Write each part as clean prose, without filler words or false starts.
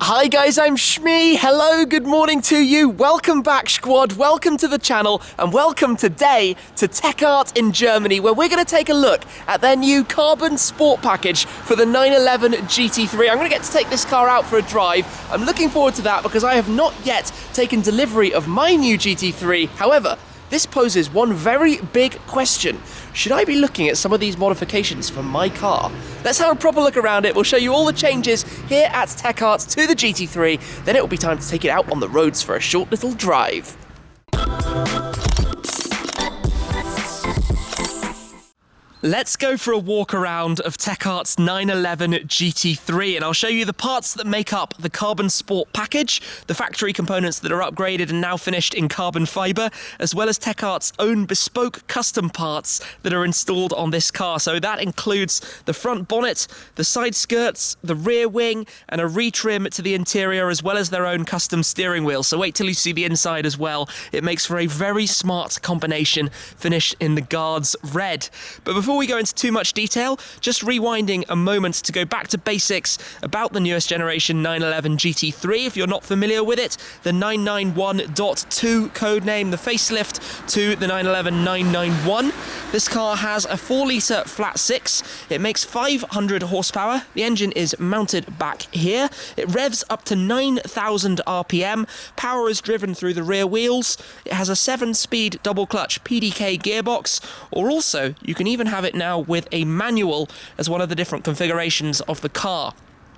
Hi guys, I'm Shmee. Hello, good morning to you. Welcome back, squad. Welcome to the channel and welcome today to TechArt in Germany, where we're going to take a look at their new carbon sport package for the 911 GT3. I'm going to get to take this car out for a drive. I'm looking forward to that because I have not yet taken delivery of my new GT3. However, this poses one very big question. Should I be looking at some of these modifications for my car? Let's have a proper look around it. We'll show you all the changes here at TechArt to the GT3. Then it will be time to take it out on the roads for a short little drive. Let's go for a walk around of TechArt's 911 GT3 and I'll show you the parts that make up the carbon sport package, the factory components that are upgraded and now finished in carbon fibre, as well as TechArt's own bespoke custom parts that are installed on this car. So that includes the front bonnet, the side skirts, the rear wing, and a retrim to the interior, as well as their own custom steering wheel. So wait till you see the inside as well. It makes for a very smart combination finished in the Guards red. But before we go into too much detail, just rewinding a moment to go back to basics about the newest generation 911 GT3. If you're not familiar with it, the 991.2 codename, the facelift to the 911 991. This car has a 4-litre flat 6. It makes 500 horsepower. The engine is mounted back here. It revs up to 9,000 RPM. Power is driven through the rear wheels. It has a 7-speed double clutch PDK gearbox, or also you can even have it now with a manual as one of the different configurations of the car.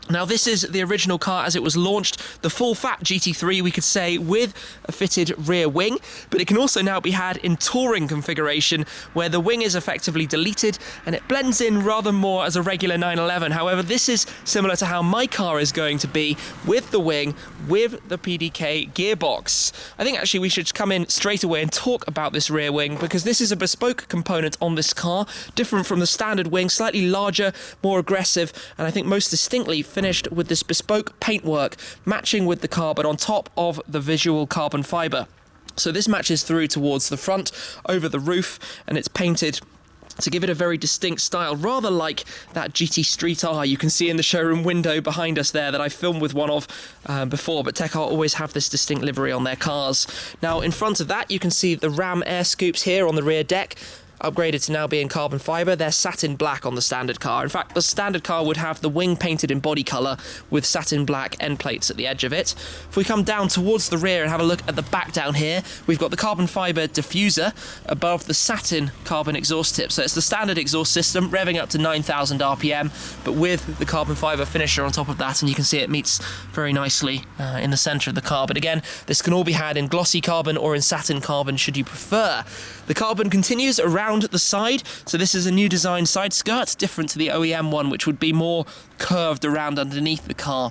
Now this is the original car as it was launched, the full fat GT3 we could say, with a fitted rear wing, but it can also now be had in touring configuration where the wing is effectively deleted and it blends in rather more as a regular 911. However, this is similar to how my car is going to be, with the wing, with the PDK gearbox. I think actually we should come in straight away and talk about this rear wing, because this is a bespoke component on this car, different from the standard wing, slightly larger, more aggressive, and I think most distinctly finished with this bespoke paintwork matching with the car, but on top of the visual carbon fibre. So this matches through towards the front, over the roof, and it's painted to give it a very distinct style, rather like that GT Street R you can see in the showroom window behind us there that I filmed with one of before, but TechArt always have this distinct livery on their cars. Now in front of that you can see the Ram air scoops here on the rear deck, upgraded to now be in carbon fibre. They're satin black on the standard car. In fact, the standard car would have the wing painted in body colour with satin black end plates at the edge of it. If we come down towards the rear and have a look at the back down here, we've got the carbon fibre diffuser above the satin carbon exhaust tip. So it's the standard exhaust system, revving up to 9,000 RPM, but with the carbon fibre finisher on top of that, and you can see it meets very nicely in the centre of the car. But again, this can all be had in glossy carbon or in satin carbon should you prefer. The carbon continues around the side, so this is a new design side skirt, different to the OEM one, which would be more curved around underneath the car.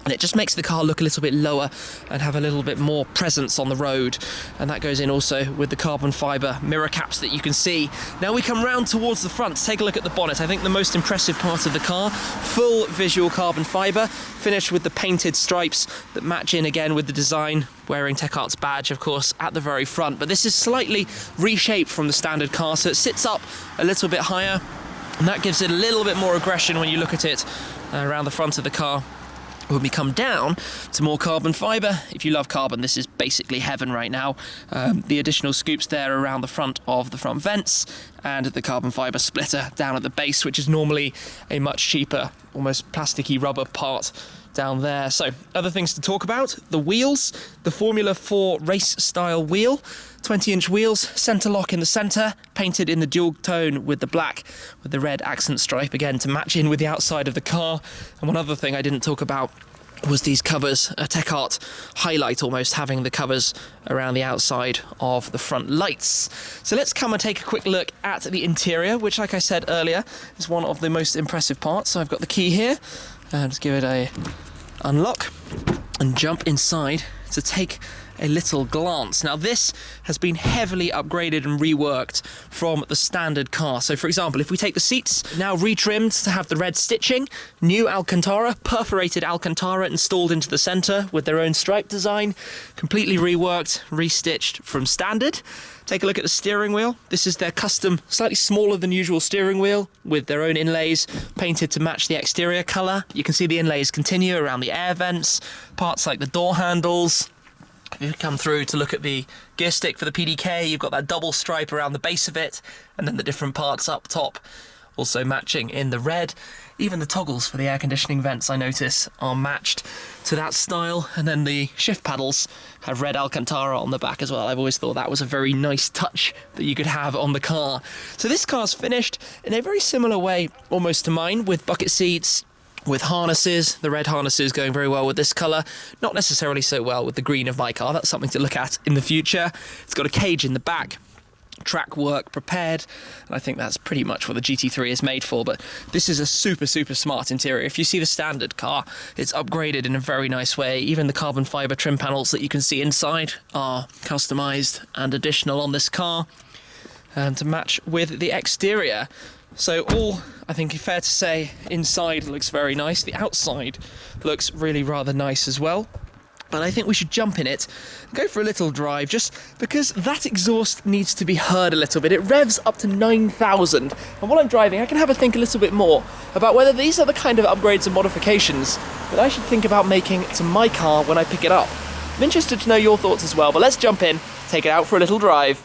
And it just makes the car look a little bit lower and have a little bit more presence on the road. And that goes in also with the carbon fibre mirror caps that you can see. Now we come round towards the front to take a look at the bonnet. I think the most impressive part of the car, full visual carbon fibre, finished with the painted stripes that match in again with the design, wearing TechArt's badge, of course, at the very front. But this is slightly reshaped from the standard car, so it sits up a little bit higher, and that gives it a little bit more aggression when you look at it around the front of the car. When we come down to more carbon fibre, if you love carbon, this is basically heaven right now. The additional scoops there around the front of the front vents, and the carbon fibre splitter down at the base, which is normally a much cheaper, almost plasticky rubber part down there. So other things to talk about: the wheels, the Formula 4 race style wheel, 20-inch wheels, centre lock in the centre, painted in the dual tone with the black, with the red accent stripe again to match in with the outside of the car. And one other thing I didn't talk about was these covers, a TechArt highlight almost, having the covers around the outside of the front lights. So let's come and take a quick look at the interior, which, like I said earlier, is one of the most impressive parts. So I've got the key here, and just give it a unlock and jump inside to take a little glance. Now this has been heavily upgraded and reworked from the standard car. So for example, if we take the seats, now retrimmed to have the red stitching, new Alcantara, perforated Alcantara installed into the centre with their own stripe design, completely reworked, restitched from standard. Take a look at the steering wheel. This is their custom, slightly smaller than usual steering wheel with their own inlays painted to match the exterior colour. You can see the inlays continue around the air vents, parts like the door handles. If you come through to look at the gear stick for the PDK, you've got that double stripe around the base of it, and then the different parts up top also matching in the red. Even the toggles for the air conditioning vents, I notice, are matched to that style. And then the shift paddles have red Alcantara on the back as well. I've always thought that was a very nice touch that you could have on the car. So this car's finished in a very similar way almost to mine, with bucket seats, with harnesses. The red harnesses going very well with this colour, not necessarily so well with the green of my car. That's something to look at in the future. It's got a cage in the back, track work prepared, and I think that's pretty much what the GT3 is made for. But this is a super smart interior. If you see the standard car, it's upgraded in a very nice way. Even the carbon fibre trim panels that you can see inside are customised and additional on this car, and to match with the exterior. So all, I think, fair to say, inside looks very nice. The outside looks really rather nice as well. But I think we should jump in it, go for a little drive, just because that exhaust needs to be heard a little bit. It revs up to 9,000, and while I'm driving I can have a think a little bit more about whether these are the kind of upgrades and modifications that I should think about making to my car when I pick it up. I'm interested to know your thoughts as well, but let's jump in, take it out for a little drive.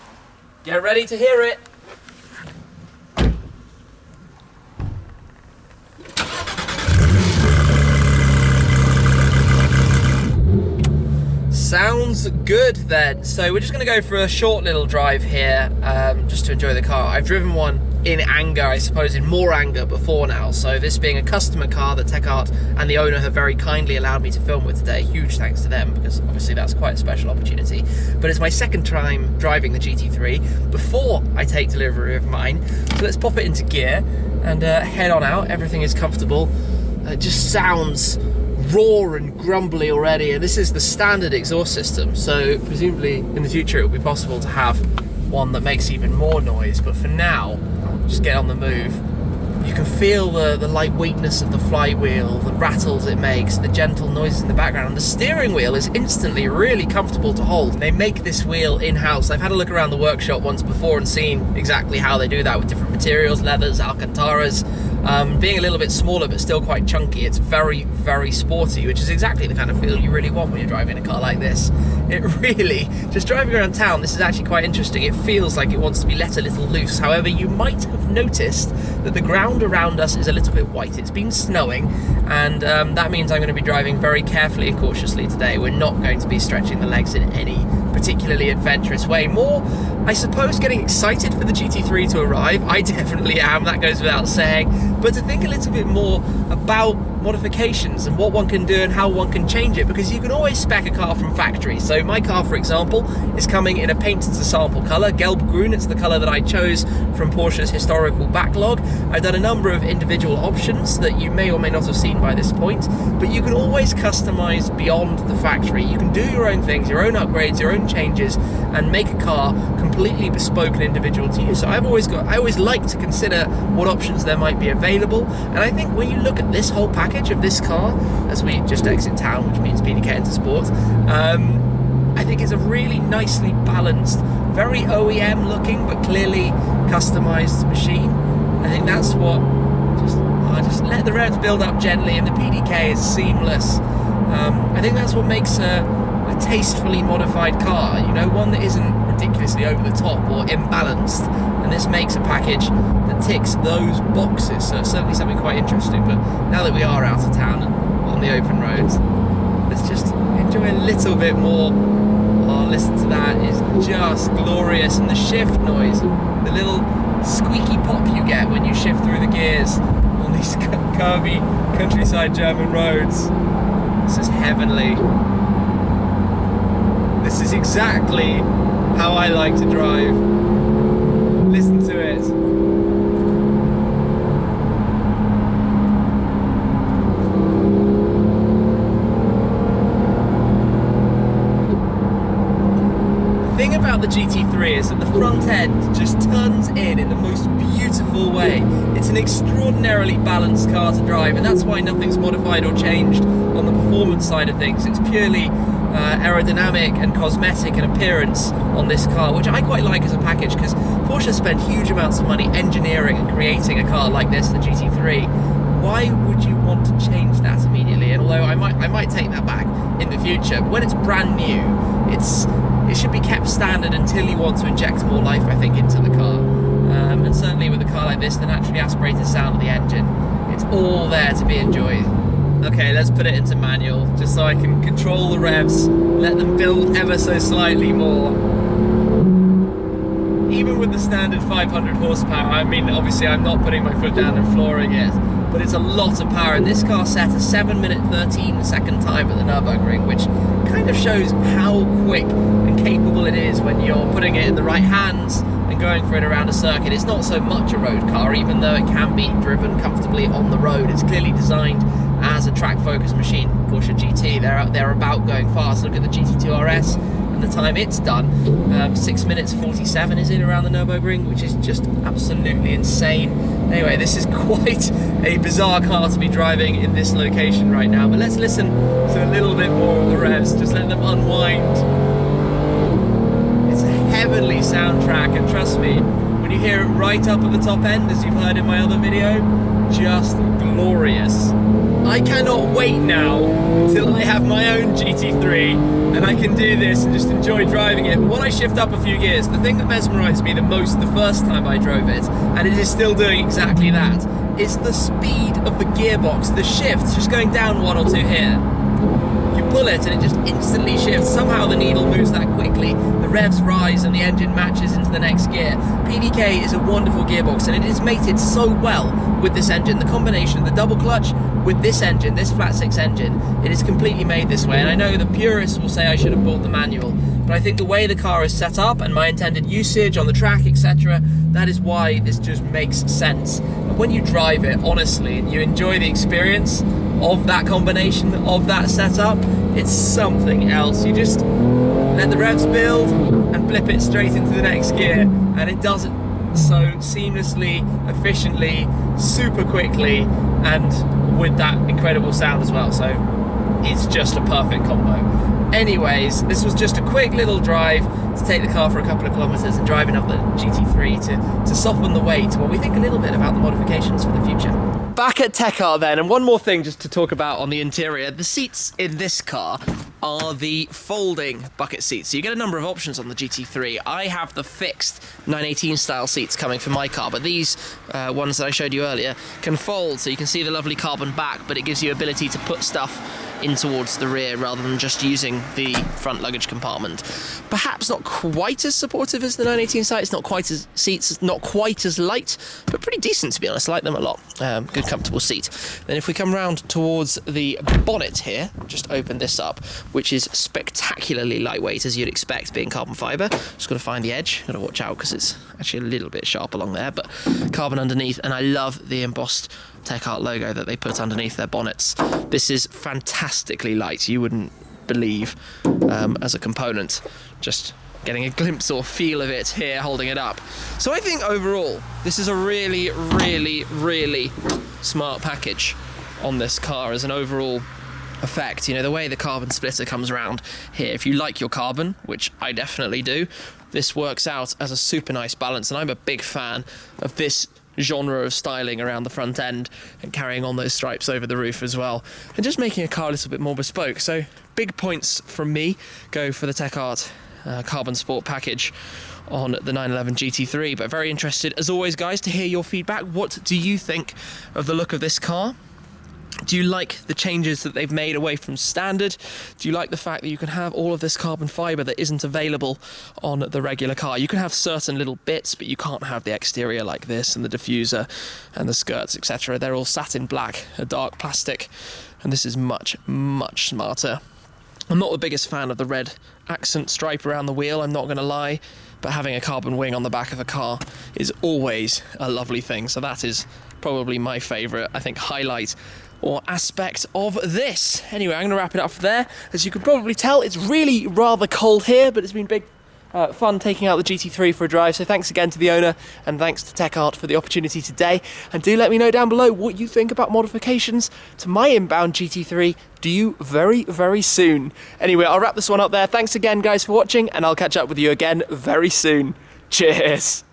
Get ready to hear it. Sounds good then. So we're just going to go for a short little drive here, just to enjoy the car. I've driven one in anger, I suppose, in more anger before now. So this being a customer car that TechArt and the owner have very kindly allowed me to film with today. Huge thanks to them, because obviously that's quite a special opportunity. But it's my second time driving the GT3 before I take delivery of mine. So let's pop it into gear and head on out. Everything is comfortable. It just sounds raw and grumbly already, and this is the standard exhaust system, so presumably in the future it will be possible to have one that makes even more noise. But for now, just get on the move. You can feel the lightweightness of the flywheel, the rattles it makes, the gentle noises in the background, and the steering wheel is instantly really comfortable to hold. They make this wheel in-house. I've had a look around the workshop once before and seen exactly how they do that with different materials, leathers, Alcantaras. Being a little bit smaller but still quite chunky, it's very sporty, which is exactly the kind of feel you really want when you're driving a car like this. It really, just driving around town, this is actually quite interesting. It feels like it wants to be let a little loose. However, you might have noticed that the ground around us is a little bit white. It's been snowing, and that means I'm going to be driving very carefully and cautiously today. We're not going to be stretching the legs in any particularly adventurous way. More, I suppose, getting excited for the GT3 to arrive. I definitely am, that goes without saying, but to think a little bit more about modifications and what one can do and how one can change it, because you can always spec a car from factory. So my car, for example, is coming in a painted to sample colour, Gelbgrün. It's the colour that I chose from Porsche's historical backlog. I've done a number of individual options that you may or may not have seen by this point, but you can always customise beyond the factory. You can do your own things, your own upgrades, your own changes, and make a car completely bespoke and individual to you. So I always like to consider what options there might be available, and I think when you look at this whole package of this car as we just exit town, which means PDK into sport, I think it's a really nicely balanced, very OEM looking but clearly customized machine. I think that's what, just let the revs build up gently and the PDK is seamless. I think that's what makes a tastefully modified car, you know, one that isn't ridiculously over the top or imbalanced, and this makes a package that ticks those boxes. So it's certainly something quite interesting. But now that we are out of town and on the open roads, let's just enjoy a little bit more. Oh, listen to that, it's just glorious. And the shift noise, the little squeaky pop you get when you shift through the gears on these curvy countryside German roads. This is heavenly. This is exactly how I like to drive. Listen to it. about the GT3 is that the front end just turns in the most beautiful way. It's an extraordinarily balanced car to drive, and that's why nothing's modified or changed on the performance side of things. It's purely aerodynamic and cosmetic and appearance on this car, which I quite like as a package, because Porsche spent huge amounts of money engineering and creating a car like this, the GT3. Why would you want to change that immediately? And although I might take that back in the future, but when it's brand new, it should be kept standard until you want to inject more life, I think, into the car. And certainly with a car like this, the naturally aspirated sound of the engine, it's all there to be enjoyed. Okay, let's put it into manual, just so I can control the revs, let them build ever so slightly more. Even with the standard 500 horsepower, I mean, obviously I'm not putting my foot down and flooring it, but it's a lot of power, and this car set a 7-minute 13-second time at the Nürburgring, which kind of shows how quick and capable it is when you're putting it in the right hands and going for it around a circuit. It's not so much a road car, even though it can be driven comfortably on the road. It's clearly designed as a track-focused machine. Porsche GT, they're about going fast. Look at the GT2 RS and the time it's done. 6 minutes 47 is it around the Nürburgring, which is just absolutely insane. Anyway, this is quite a bizarre car to be driving in this location right now, but let's listen to a little bit more of the revs, just let them unwind. It's a heavenly soundtrack, and trust me, when you hear it right up at the top end, as you've heard in my other video, just glorious. I cannot wait now till I have my own GT3 and I can do this and just enjoy driving it. But when I shift up a few gears, the thing that mesmerised me the most the first time I drove it, and it is still doing exactly that, is the speed of the gearbox. The shift, just going down 1 or 2 here. You pull it and it just instantly shifts. Somehow the needle moves that quickly. The revs rise and the engine matches into the next gear. PDK is a wonderful gearbox, and it is mated so well with this engine. The combination of the double clutch with this engine, this flat 6 engine, it is completely made this way. And I know the purists will say I should have bought the manual, but I think the way the car is set up and my intended usage on the track, etc., that is why this just makes sense. And when you drive it, honestly, and you enjoy the experience of that combination, of that setup, it's something else. You just let the revs build and flip it straight into the next gear, and it does it so seamlessly, efficiently, super quickly, and with that incredible sound as well. So it's just a perfect combo. Anyways, this was just a quick little drive to take the car for a couple of kilometers and driving up the GT3 to soften the way to what we think a little bit about the modifications for the future. Back at TechArt then, and one more thing just to talk about on the interior. The seats in this car are the folding bucket seats. So you get a number of options on the GT3. I have the fixed 918 style seats coming for my car, but these ones that I showed you earlier can fold, so you can see the lovely carbon back, but it gives you ability to put stuff in towards the rear rather than just using the front luggage compartment. Perhaps not quite as supportive as the 918 seats, not quite as light, but pretty decent, to be honest. I like them a lot. Good comfortable seat. Then if we come round towards the bonnet here, just open this up, which is spectacularly lightweight, as you'd expect, being carbon fibre. Just got to find the edge, got to watch out because it's actually a little bit sharp along there, but carbon underneath, and I love the embossed TechArt logo that they put underneath their bonnets. This is fantastically light. You wouldn't believe as a component, just getting a glimpse or feel of it here holding it up. So I think overall this is a really, really, really smart package on this car as an overall effect. You know, the way the carbon splitter comes around here, if you like your carbon, which I definitely do, this works out as a super nice balance, and I'm a big fan of this genre of styling around the front end and carrying on those stripes over the roof as well, and just making a car a little bit more bespoke. So big points from me go for the TechArt Carbon Sport package on the 911 GT3, but very interested as always, guys, to hear your feedback. What do you think of the look of this car? Do you like the changes that they've made away from standard? Do you like the fact that you can have all of this carbon fibre that isn't available on the regular car? You can have certain little bits, but you can't have the exterior like this, and the diffuser and the skirts, etc. They're all satin black, a dark plastic, and this is much, much smarter. I'm not the biggest fan of the red accent stripe around the wheel, I'm not going to lie, but having a carbon wing on the back of a car is always a lovely thing. So that is probably my favourite, I think, highlight or aspect of this. Anyway, I'm going to wrap it up there. As you can probably tell, it's really rather cold here, but it's been fun taking out the GT3 for a drive, so thanks again to the owner and thanks to TechArt for the opportunity today. And do let me know down below what you think about modifications to my inbound GT3 due very, very soon. Anyway, I'll wrap this one up there. Thanks again guys for watching, and I'll catch up with you again very soon. Cheers!